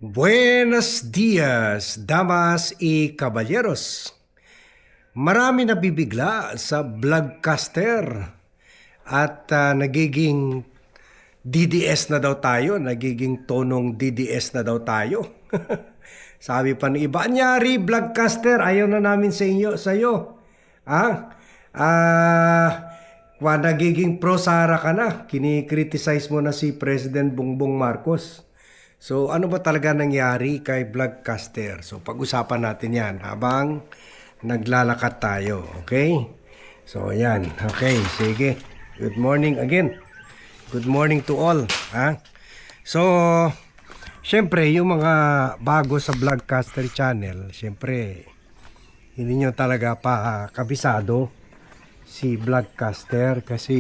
Buenos dias, damas y caballeros. Marami nabibigla sa vlogcaster at nagiging DDS na daw tayo, nagiging tonong DDS na daw tayo. Sabi pa ng iba, anyari vlogcaster, ayaw na namin sa inyo, sa'yo. Ah, nagiging pro Sara ka na, kinikriticize mo na si President Bongbong Marcos. So, ano ba talaga nangyari kay Vlogcaster? So, pag-usapan natin yan habang naglalakad tayo. Okay? So, yan. Okay, sige. Good morning again. Good morning to all. Ha? So, syempre, yung mga bago sa Vlogcaster channel, syempre, hindi nyo talaga pa kabisado si Vlogcaster kasi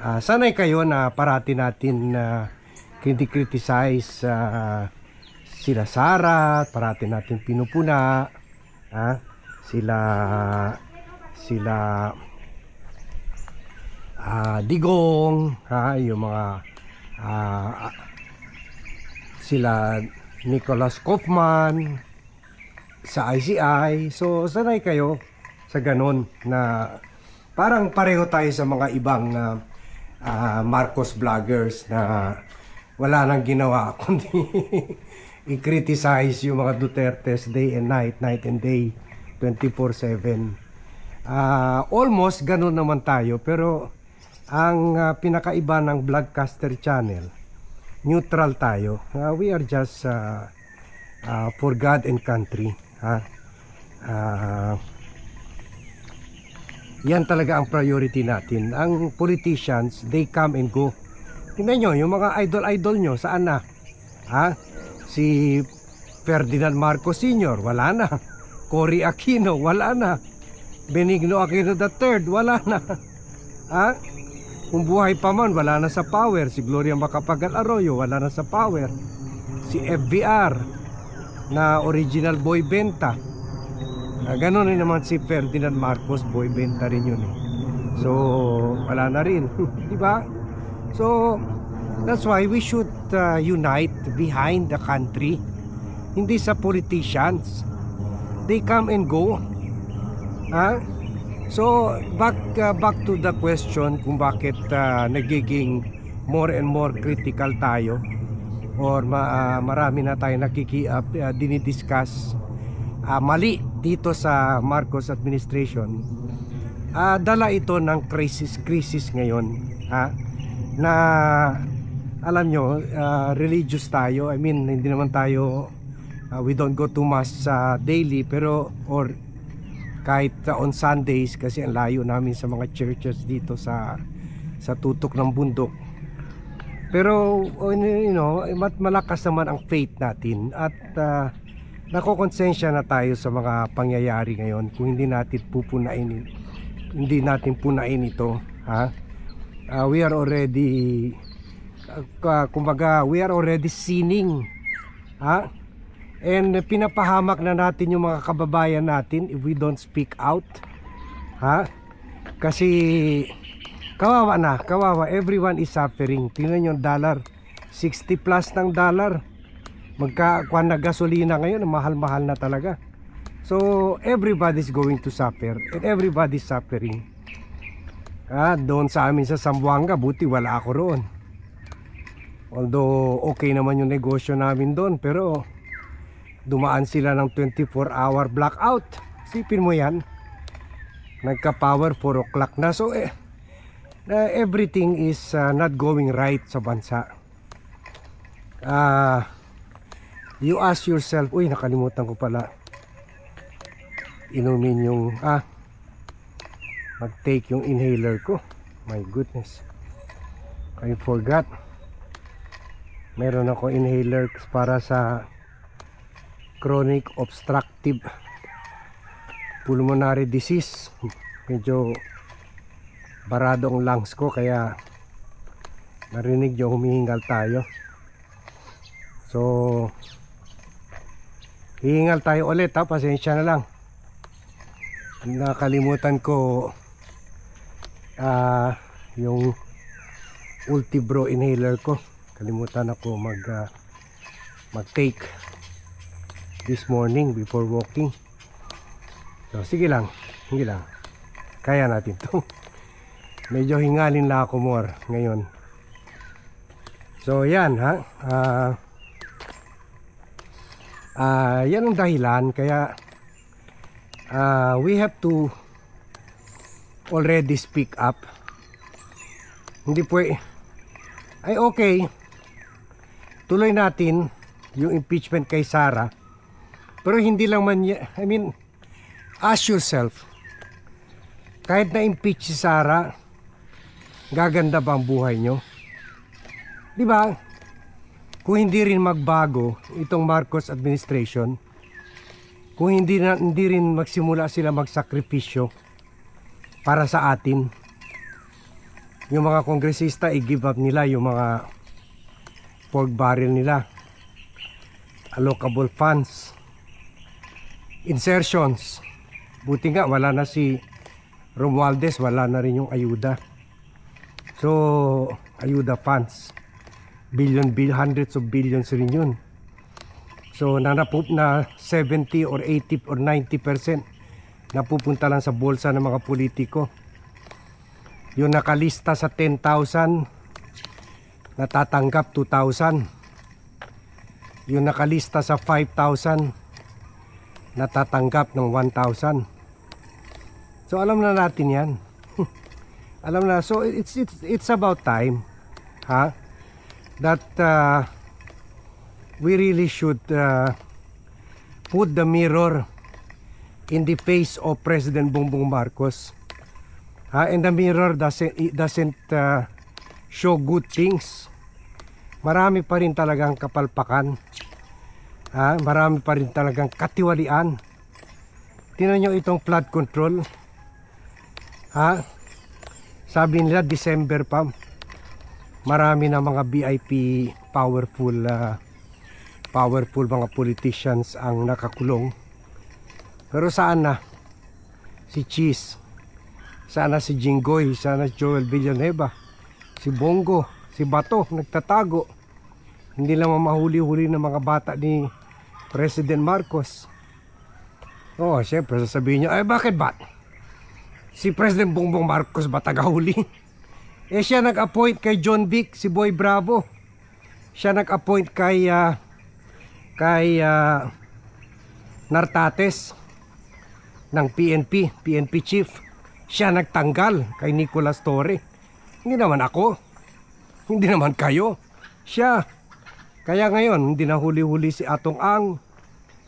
sanay kayo na parati natin criticize sila Sara, parati natin pinupuna, sila Digong, yung mga sila Nicholas Kaufman sa ICI. So sanay kayo sa ganon na parang pareho tayo sa mga ibang Marcos vloggers na wala nang ginawa kundi i-criticize yung mga Dutertes day and night, night and day, 24/7. Almost ganun naman tayo, pero ang pinakaiba ng Vlogcaster channel, neutral tayo. We are just for God and country. Yan talaga ang priority natin. Ang politicians, they come and go. Tingnan nyo, yung mga idol-idol nyo, saan na? Si Ferdinand Marcos Sr., wala na. Cory Aquino, wala na. Benigno Aquino III, wala na. Kung buhay pa man, wala na sa power. Si Gloria Macapagal Arroyo, wala na sa power. Si FBR, na original boy benta. Ganon rin naman si Ferdinand Marcos, boy benta rin yun eh. So, wala na rin. Diba? So, that's why we should unite behind the country. Hindi sa politicians. They come and go. So, back to the question kung bakit nagiging more and more critical tayo or marami na tayo dinidiscuss mali dito sa Marcos administration. Dala ito ng crisis ngayon, na alam nyo, religious tayo. I mean, hindi naman tayo we don't go to mass daily, pero or kahit on Sundays kasi ang layo namin sa mga churches dito sa tutok ng bundok. Pero you know, malakas naman ang faith natin at nakokonsensya na tayo sa mga pangyayari ngayon. Kung hindi natin punain ito, we are already we are already sinning, and pinapahamak na natin yung mga kababayan natin if we don't speak out, kasi kawawa, everyone is suffering. Tingnan yung dollar, 60 plus ng dollar. Magkakuan na gasolina ngayon, mahal-mahal na talaga. So everybody's going to suffer and everybody's suffering. Doon sa amin sa Zamboanga, buti wala ako roon. Although okay naman yung negosyo namin doon, pero dumaan sila ng 24-hour blackout. Sipin mo yan, nagka-power 4 o'clock na. So everything is not going right sa bansa. You ask yourself, nakalimutan ko pala inumin yung mag-take yung inhaler ko. My goodness, I forgot. Meron ako inhaler para sa chronic obstructive pulmonary disease. Medyo barado ang lungs ko, kaya narinig nyo, humihingal tayo. So hihingal tayo ulit, pasensya na lang. Nakalimutan ko yung Ultibro inhaler ko. Kalimutan ako mag-take this morning before walking. So sige lang, kaya natin to. Medyo hingalin lang ako more ngayon. So yan ha, yan ang dahilan kaya we have to already speak up. Hindi ay okay, tuloy natin yung impeachment kay Sara, pero hindi lang man I mean, ask yourself, kahit na impeach si Sara, gaganda ba ang buhay nyo? Di ba? Kung hindi rin magbago itong Marcos administration, kung hindi rin magsimula sila magsakripisyo para sa atin, yung mga kongresista i-give up nila yung mga pork barrel nila, allocable funds, insertions. Buti nga wala na si Romualdez, wala na rin yung ayuda. So ayuda funds, hundreds of billions rin yun. So na 70 or 80 or 90% napupunta lang sa bulsa ng mga politiko. Yung nakalista sa 10,000 natatanggap 2,000. Yung nakalista sa 5,000 natatanggap ng 1,000. So alam na natin yan. Alam na. So it's about time, ha? That we really should put the mirror in the face of President Bongbong Marcos, and the mirror doesn't show good things. Marami pa rin talagang kapalpakan, marami pa rin talagang katiwalian. Tingnan nyo itong flood control, sabi nila December pa, marami na mga VIP powerful mga politicians ang nakakulong. Pero saan na si Cheese? Saan na si Jinggoy? Saan na si Joel Villanueva? Si Bongo? Si Bato? Nagtatago. Hindi lang mahuli-huli ng mga bata ni President Marcos. Oh, syempre sasabihin nyo, ay bakit ba? Si President Bongbong Marcos ba tagahuli? Siya nag-appoint kay John Vic, si Boy Bravo. Siya nag-appoint kay Nartates ng PNP chief. Siya nagtanggal kay Nicolas Torre. Hindi naman ako. Hindi naman kayo. Siya. Kaya ngayon, hindi na huli-huli si Atong Ang,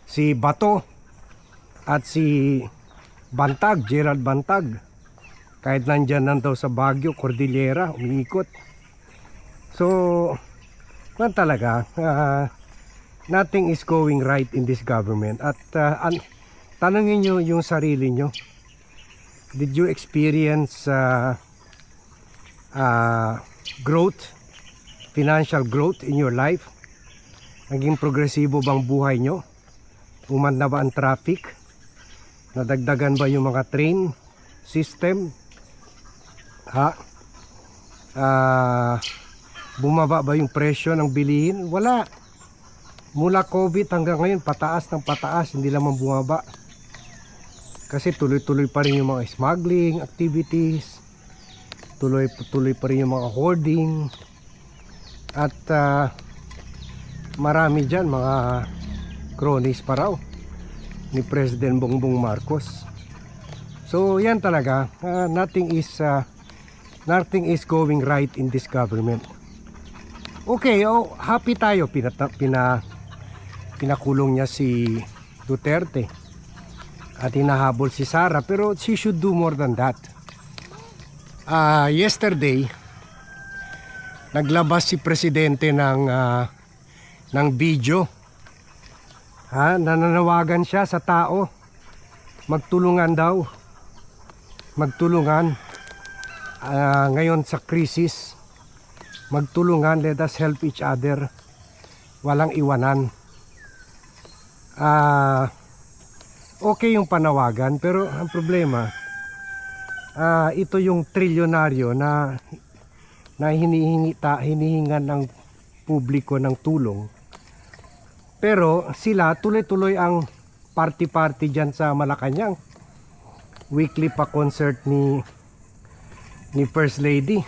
si Bato, at si Bantag, Gerald Bantag. Kahit nandyan lang daw sa Baguio, Cordillera, umiikot. So, man talaga, nothing is going right in this government. At tanungin nyo yung sarili nyo. Did you experience growth, financial growth in your life? Naging progresibo bang buhay nyo? Umanda ba ang traffic? Nadagdagan ba yung mga train system? Bumaba ba yung presyo ng bilihin? Wala. Mula COVID hanggang ngayon, pataas ng pataas, hindi lamang bumaba. Kasi tuloy-tuloy pa rin yung mga smuggling activities, tuloy pa rin yung mga hoarding, at marami dyan mga cronies pa raw ni President Bongbong Marcos. So yan talaga, nothing is going right in this government. Okay, happy tayo, pinakulong niya si Duterte at hinahabol si Sara, pero she should do more than that. Yesterday naglabas si presidente ng video, nananawagan siya sa tao, magtulungan ngayon sa krisis, magtulungan, let us help each other, walang iwanan. Okay yung panawagan, pero ang problema, ito yung trilyonaryo na hinihingan ng publiko ng tulong, Pero sila tuloy-tuloy ang party-party dyan sa Malacanang. Weekly pa concert ni First Lady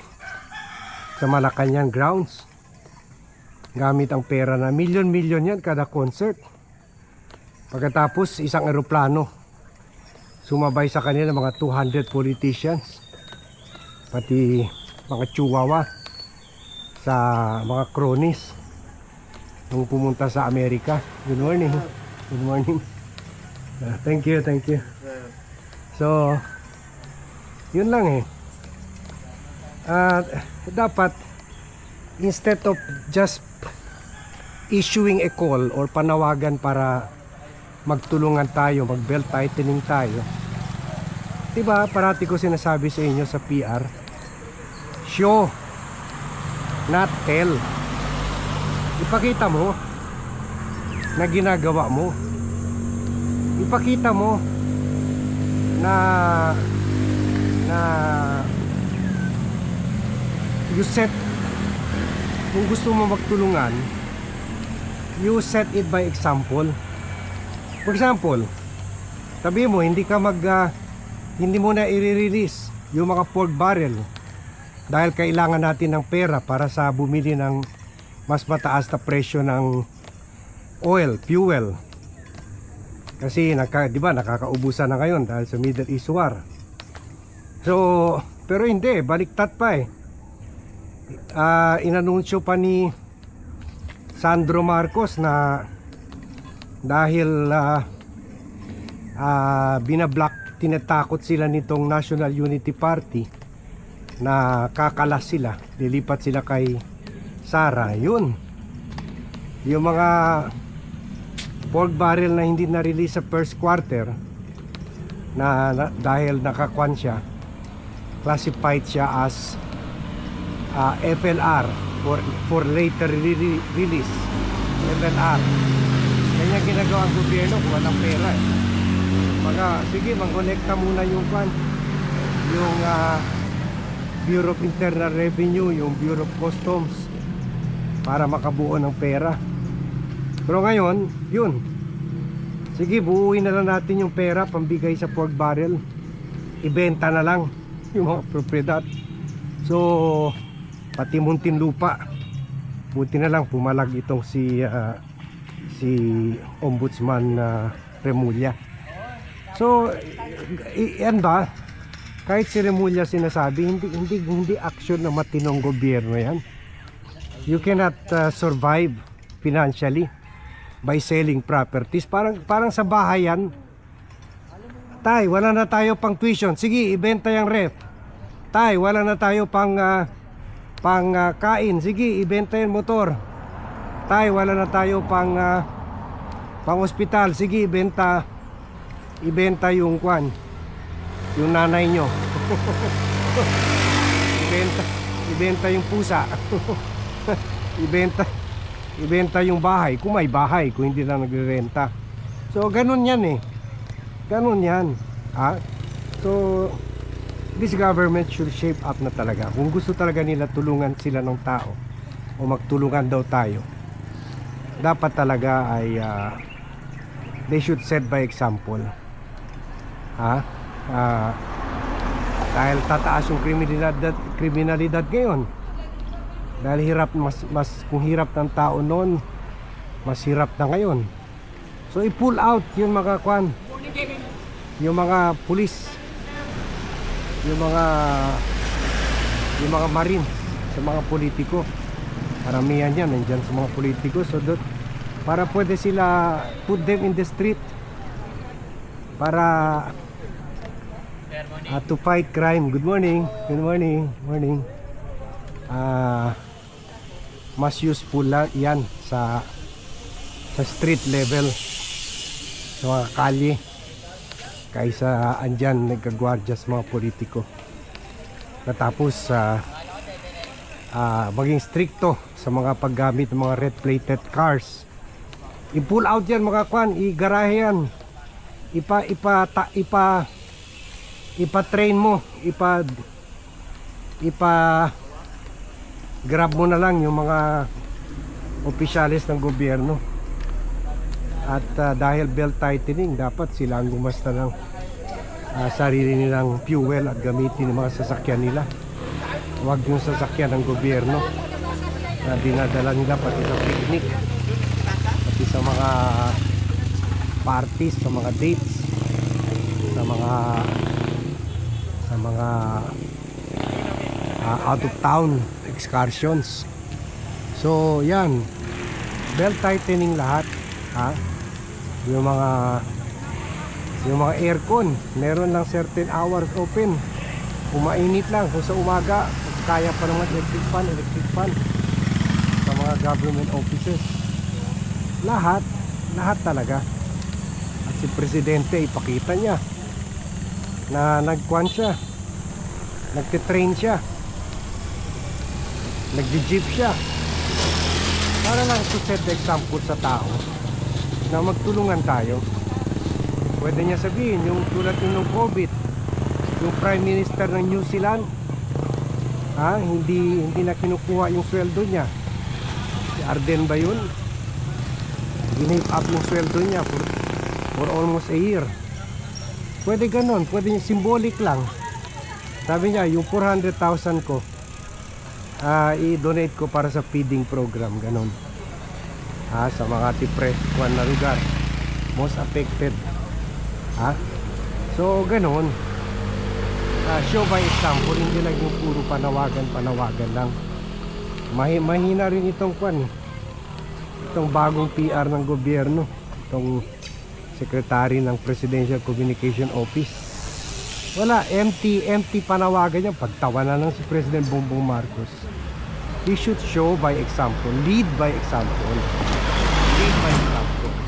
sa Malacanang grounds. Gamit ang pera na milyon-milyon yan kada concert. Pagkatapos isang eroplano, sumabay sa kanila mga 200 politicians, pati mga chihuahua sa mga cronies nung pumunta sa Amerika. Good morning. Good morning. Thank you, thank you. So, yun lang eh. Dapat instead of just issuing a call or panawagan para magtulungan tayo, mag-belt tightening tayo. Diba, parati ko sinasabi sa inyo sa PR, show, not tell. Ipakita mo na ginagawa mo. Ipakita mo na you set, kung gusto mo magtulungan, you set it by example. For example, sabi mo hindi mo na i-release yung mga pork barrel dahil kailangan natin ng pera para sa bumili ng mas mataas na presyo ng oil, fuel. Kasi di ba nakakaubusan na ngayon dahil sa Middle East War. So, pero hindi, baliktad pa eh. Inanunsyo pa ni Sandro Marcos na dahil binablock, tinatakot sila nitong National Unity Party na kakalas sila, lilipat sila kay Sara. Yun, yung mga pork barrel na hindi na-release sa first quarter na dahil nakakwan siya, classified siya as FLR for later release. FLR. Kanya ginagawa ang gobyerno kung walang pera eh. Sige, mag-connecta muna yung Bureau of Internal Revenue, yung Bureau of Customs para makabuo ng pera. Pero ngayon, yun, sige, buuin na lang natin yung pera pambigay sa pork barrel, ibenta na lang yung mga propriedad. So pati Muntinlupa, buti na lang pumalag itong si Ombudsman Remulla. So yan ba, kahit si Remulla sinasabi, hindi action na matinong gobyerno yan. You cannot survive financially by selling properties. Parang sa bahay yan. Tay, wala na tayo pang tuition, sige, ibenta yung ref. Tay, wala na tayo pang kain, sige, ibenta yung motor. Tay, wala na tayo pang ospital, sige, ibenta yung yung nanay nyo. ibenta yung pusa. ibenta yung bahay, kung may bahay, kung hindi lang nagrerenta. So ganun yan eh, ganun yan. So this government should shape up na talaga. Kung gusto talaga nila tulungan sila ng tao o magtulungan daw tayo, dapat talaga ay they should set by example. Dahil tataas yung kriminalidad ngayon. Dahil kung hirap ng tao noon, mas hirap na ngayon. So i-pull out yung mga yung mga pulis, yung mga marines sa mga politiko. Paramihan yan nandyan sa mga politiko, so para pwede sila put them in the street para to fight crime. Good morning. Good morning. Morning. Mas useful yan sa street level, sa mga kalye, kaysa andyan nagkagwardya sa mga politiko. Natapos maging stricto sa mga paggamit ng mga red plated cars. I-pull out yan mga i-garahe yan, ipa-train mo, grab mo na lang yung mga opisyalis ng gobyerno. At dahil belt tightening, dapat sila ang gumasta ng sarili nilang fuel at gamitin ng mga sasakyan nila. Huwag yung sasakyan ng gobyerno na dinadala nila pati sa picnic, pati sa mga parties, sa mga dates, sa mga out of town excursions. So yan, belt tightening lahat, ha? Yung mga aircon, meron lang certain hours open. Umainit lang kung sa umaga, kaya pa naman electric fan sa mga government offices. Lahat talaga. At si Presidente, ipakita niya na nagkuhan siya, nagtitrain siya, nagji-jeep siya, para lang to set the example sa tao na magtulungan tayo. Pwede niya sabihin, yung tulad nung COVID, yung Prime Minister ng New Zealand, hindi na kinukuha yung sweldo niya. Si Arden ba yun? Ginave up yung sweldo niya for almost a year. Pwede ganon, pwede yung symbolic lang. Sabi niya, yung 400,000 ko, i-donate ko para sa feeding program, ganon. Sa mga depressed na lugar, most affected. So ganon. Show by example, hindi lang yung puro panawagan lang. Mahina rin itong itong bagong PR ng gobyerno, itong secretary ng Presidential Communication Office. Wala, empty panawagan niya. Pagtawanan lang si President Bongbong Marcos. He should show by example, lead by example.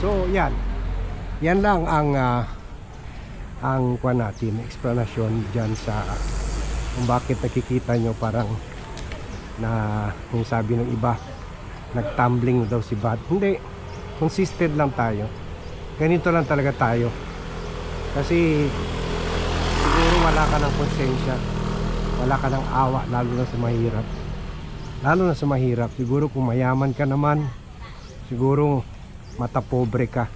So yan lang ang kuwan natin, explanation dyan sa kung bakit nakikita nyo parang na kung sabi ng iba nagtumbling daw si Bad. Hindi, consistent lang tayo, ganito lang talaga tayo. Kasi siguro wala ka ng konsensya, wala ka ng awa, lalo na sa mahirap. Siguro kung mayaman ka naman, siguro mata pobre ka,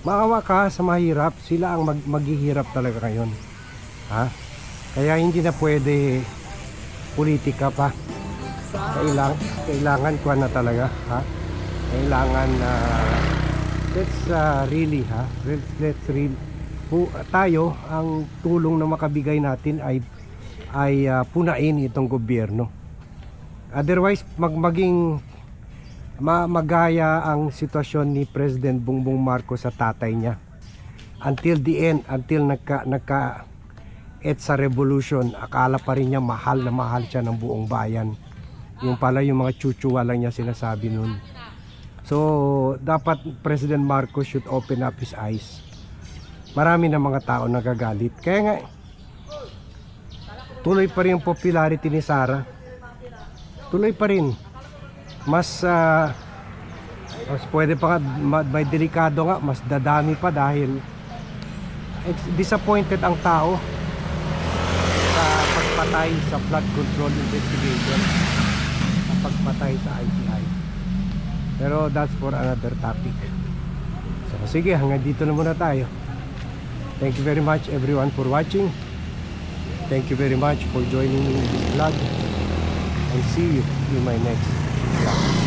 maawa ka sa mahirap. Sila ang maghihirap talaga ngayon, kaya hindi na pwede politika pa. Kailangan ko na talaga, kailangan let's really tayo, ang tulong na makabigay natin ay punain itong gobyerno. Otherwise magaya ang sitwasyon ni President Bongbong Marcos sa tatay niya until the end, until nagka EDSA revolution. Akala pa rin niya mahal na mahal siya ng buong bayan. Yung pala yung mga chuchuwa lang niya sinasabi nun. So dapat President Marcos should open up his eyes. Marami na mga tao nagagalit, kaya nga tuloy pa rin yung popularity ni Sara, tuloy pa rin. Mas pwede pa nga, may delikado nga, mas dadami pa dahil disappointed ang tao sa pagpatay sa flood control investigation, sa pagpatay sa ICI. Pero that's for another topic. So sige, hanggang dito na muna tayo. Thank you very much everyone for watching. Thank you very much for joining me in this vlog, and see you in my next vlog.